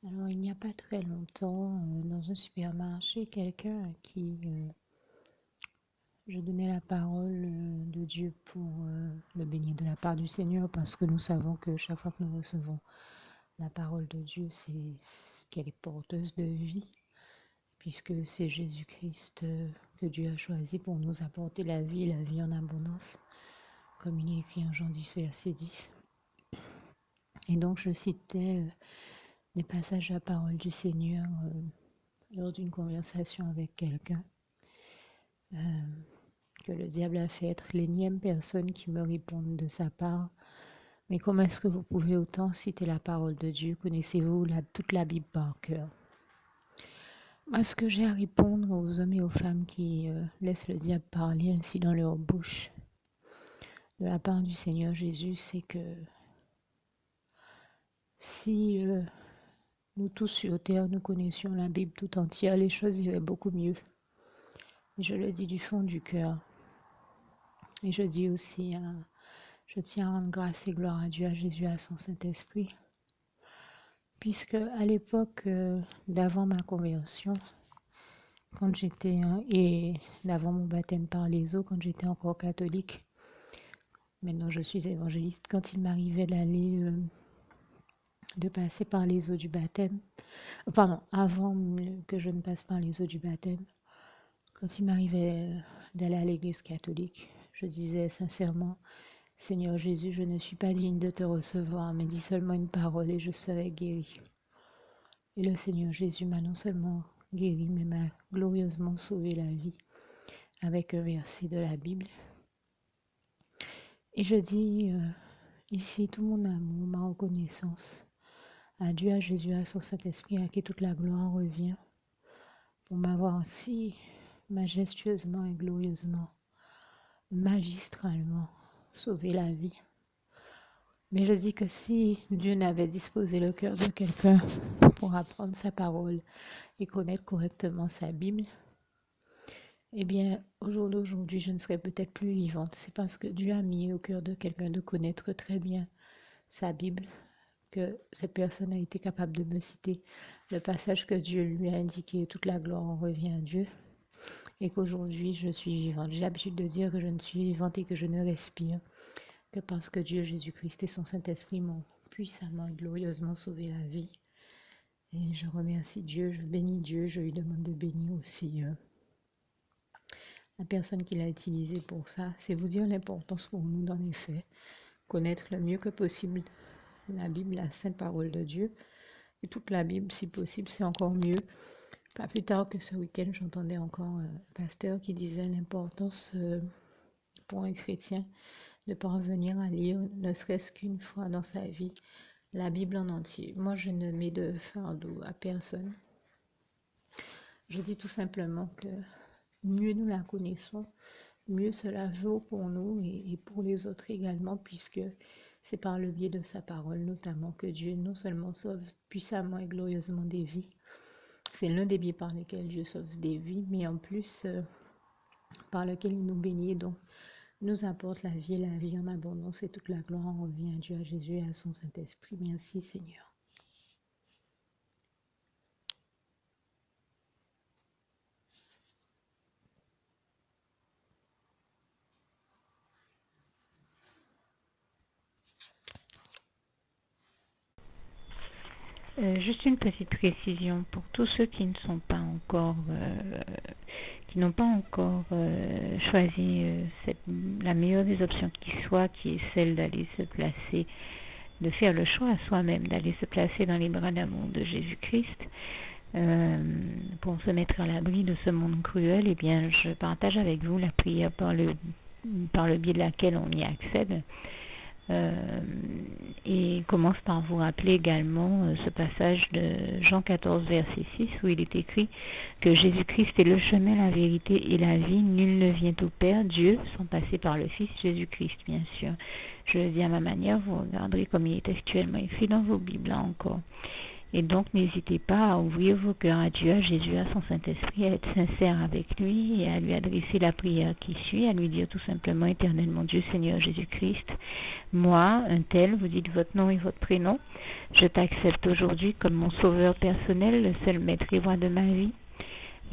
Alors, il n'y a pas très longtemps, dans un supermarché, quelqu'un à qui je donnais la parole de Dieu pour le bénir de la part du Seigneur, parce que nous savons que chaque fois que nous recevons la parole de Dieu, c'est qu'elle est porteuse de vie, puisque c'est Jésus-Christ que Dieu a choisi pour nous apporter la vie en abondance, comme il est écrit en Jean 10, verset 10. Et donc, je citais des passages de la parole du Seigneur lors d'une conversation avec quelqu'un, que le diable a fait être l'énième personne qui me réponde de sa part. Mais comment est-ce que vous pouvez autant citer la parole de Dieu? Connaissez-vous toute la Bible par cœur? Moi, ce que j'ai à répondre aux hommes et aux femmes qui laissent le diable parler ainsi dans leur bouche de la part du Seigneur Jésus, c'est que si nous tous sur terre, nous connaissions la Bible tout entière, les choses iraient beaucoup mieux. Et je le dis du fond du cœur. Et je dis aussi, je tiens à rendre grâce et gloire à Dieu, à Jésus, à son Saint-Esprit, puisque à l'époque d'avant ma conversion, quand j'étais et d'avant mon baptême par les eaux, quand j'étais encore catholique, maintenant je suis évangéliste, quand il m'arrivait de passer par les eaux du baptême, pardon, avant que je ne passe par les eaux du baptême, quand il m'arrivait d'aller à l'église catholique, je disais sincèrement: Seigneur Jésus, je ne suis pas digne de te recevoir, mais dis seulement une parole et je serai guéri. Et le Seigneur Jésus m'a non seulement guéri, mais m'a glorieusement sauvé la vie avec un verset de la Bible. Et je dis ici tout mon amour, ma reconnaissance à Dieu, à Jésus, à son Saint-Esprit, à qui toute la gloire revient, pour m'avoir si majestueusement et glorieusement, magistralement sauvé la vie. Mais je dis que si Dieu n'avait disposé le cœur de quelqu'un pour apprendre sa parole et connaître correctement sa Bible, eh bien, au jour d'aujourd'hui, je ne serais peut-être plus vivante. C'est parce que Dieu a mis au cœur de quelqu'un de connaître très bien sa Bible que cette personne a été capable de me citer le passage que Dieu lui a indiqué, toute la gloire en revient à Dieu, et qu'aujourd'hui, je suis vivante. J'ai l'habitude de dire que je ne suis vivante et que je ne respire que parce que Dieu, Jésus-Christ et son Saint-Esprit m'ont puissamment et glorieusement sauvé la vie. Et je remercie Dieu, je bénis Dieu, je lui demande de bénir aussi la personne qui l'a utilisé pour ça. C'est vous dire l'importance pour nous, dans les faits, connaître le mieux que possible la Bible, la sainte parole de Dieu, et toute la Bible, si possible, c'est encore mieux. Pas plus tard que ce week-end, j'entendais encore un pasteur qui disait l'importance pour un chrétien de parvenir à lire, ne serait-ce qu'une fois dans sa vie, la Bible en entier. Moi, je ne mets de fardeau à personne. Je dis tout simplement que mieux nous la connaissons, mieux cela vaut pour nous et pour les autres également, puisque c'est par le biais de sa parole notamment que Dieu non seulement sauve puissamment et glorieusement des vies, c'est l'un des biais par lesquels Dieu sauve des vies, mais en plus par lequel il nous bénit, donc nous apporte la vie en abondance, et toute la gloire en revient à Dieu, à Jésus et à son Saint-Esprit. Merci Seigneur. Juste une petite précision pour tous ceux qui ne sont pas encore, qui n'ont pas encore choisi la meilleure des options qui soit, qui est celle d'aller se placer, de faire le choix à soi-même, d'aller se placer dans les bras d'amour de Jésus-Christ, pour se mettre à l'abri de ce monde cruel. Eh bien, je partage avec vous la prière par le biais de laquelle on y accède. Et commence par vous rappeler également ce passage de Jean 14, verset 6, où il est écrit que Jésus-Christ est le chemin, la vérité et la vie. Nul ne vient au Père, Dieu, sans passer par le Fils Jésus-Christ, bien sûr. Je le dis à ma manière, vous regarderez comme il est actuellement écrit dans vos Bibles, là encore. Et donc, n'hésitez pas à ouvrir vos cœurs à Dieu, à Jésus, à son Saint-Esprit, à être sincère avec lui et à lui adresser la prière qui suit, à lui dire tout simplement: Éternel mon Dieu, Seigneur Jésus-Christ, moi, un tel, vous dites votre nom et votre prénom, je t'accepte aujourd'hui comme mon sauveur personnel, le seul maître et roi de ma vie.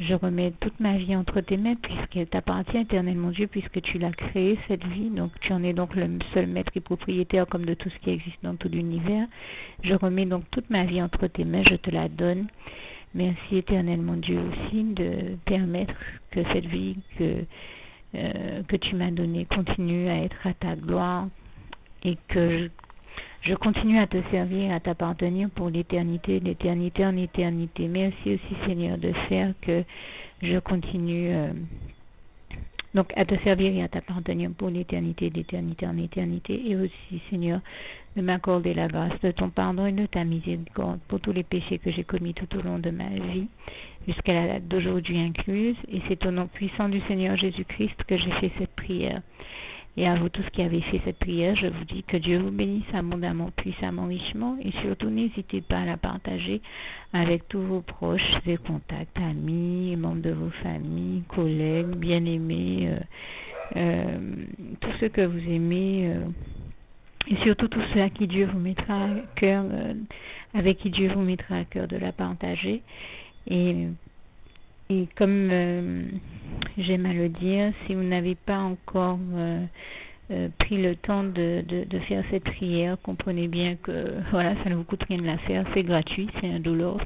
Je remets toute ma vie entre tes mains puisqu'elle t'appartient, Éternel mon Dieu, puisque tu l'as créée, cette vie. Donc tu en es donc le seul maître et propriétaire comme de tout ce qui existe dans tout l'univers. Je remets donc toute ma vie entre tes mains, je te la donne. Merci, Éternel mon Dieu, aussi de permettre que cette vie que tu m'as donnée continue à être à ta gloire et que je continue à te servir, à t'appartenir pour l'éternité, d'éternité en éternité. Merci aussi, Seigneur, de faire que je continue donc à te servir et à t'appartenir pour l'éternité, d'éternité en éternité. Et aussi, Seigneur, de m'accorder la grâce de ton pardon et de ta miséricorde pour tous les péchés que j'ai commis tout au long de ma vie, jusqu'à la date d'aujourd'hui incluse. Et c'est au nom puissant du Seigneur Jésus-Christ que j'ai fait cette prière. Et à vous tous qui avez fait cette prière, je vous dis que Dieu vous bénisse abondamment, puissamment, richement. Et surtout, n'hésitez pas à la partager avec tous vos proches et contacts, amis, membres de vos familles, collègues, bien-aimés, tous ceux que vous aimez. Et surtout tous ceux à qui Dieu vous mettra à cœur, avec qui Dieu vous mettra à cœur de la partager. Et comme j'aime à le dire, si vous n'avez pas encore pris le temps de faire cette prière, comprenez bien que voilà, ça ne vous coûte rien de la faire, c'est gratuit, c'est indolore,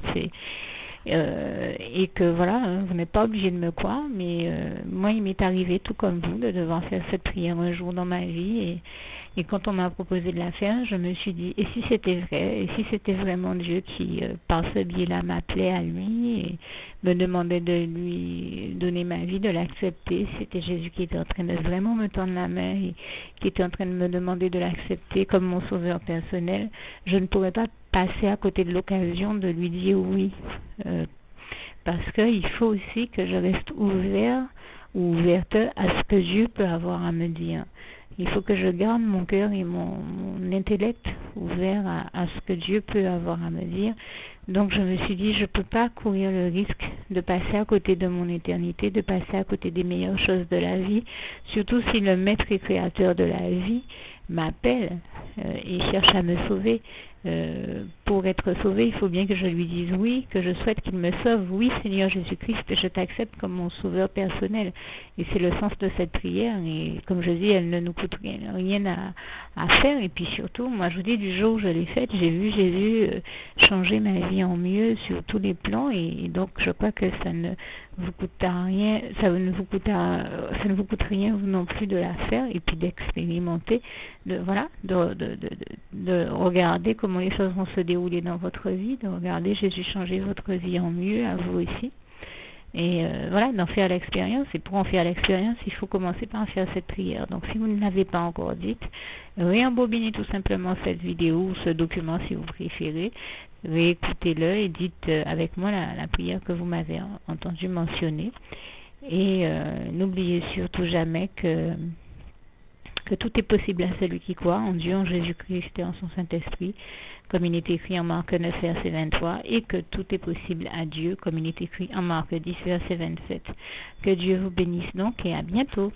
et que voilà, vous n'êtes pas obligé de me croire, mais moi il m'est arrivé tout comme vous de devoir faire cette prière un jour dans ma vie, et quand on m'a proposé de la faire, je me suis dit, et si c'était vrai, et si c'était vraiment Dieu qui, par ce biais-là, m'appelait à lui et me demandait de lui donner ma vie, de l'accepter, c'était Jésus qui était en train de vraiment me tendre la main et qui était en train de me demander de l'accepter comme mon sauveur personnel, je ne pourrais pas passer à côté de l'occasion de lui dire oui, parce qu'il faut aussi que je reste ouvert ou ouverte à ce que Dieu peut avoir à me dire. Il faut que je garde mon cœur et mon intellect ouvert à ce que Dieu peut avoir à me dire. Donc je me suis dit, je ne peux pas courir le risque de passer à côté de mon éternité, de passer à côté des meilleures choses de la vie, surtout si le maître et créateur de la vie m'appelle et cherche à me sauver. Pour être sauvé, il faut bien que je lui dise oui, que je souhaite qu'il me sauve. Oui, Seigneur Jésus-Christ, je t'accepte comme mon sauveur personnel. Et c'est le sens de cette prière. Et comme je dis, elle ne nous coûte rien à faire. Et puis surtout, moi je vous dis, du jour où je l'ai faite, j'ai vu Jésus changer ma vie en mieux sur tous les plans. Et donc je crois que ça ne vous coûtera rien, ça ne vous coûte rien vous non plus de la faire et puis d'expérimenter, de regarder comment les choses vont se dérouler dans votre vie, de regarder Jésus changer votre vie en mieux, à vous aussi. Et voilà, d'en faire l'expérience. Et pour en faire l'expérience, il faut commencer par faire cette prière. Donc si vous ne l'avez pas encore dite, réembobinez tout simplement cette vidéo ou ce document si vous préférez, réécoutez-le et dites avec moi la prière que vous m'avez entendu mentionner. Et n'oubliez surtout jamais que tout est possible à celui qui croit en Dieu, en Jésus-Christ et en son Saint-Esprit, comme il est écrit en Marc 9, verset 23, et que tout est possible à Dieu, comme il est écrit en Marc 10, verset 27. Que Dieu vous bénisse donc et à bientôt.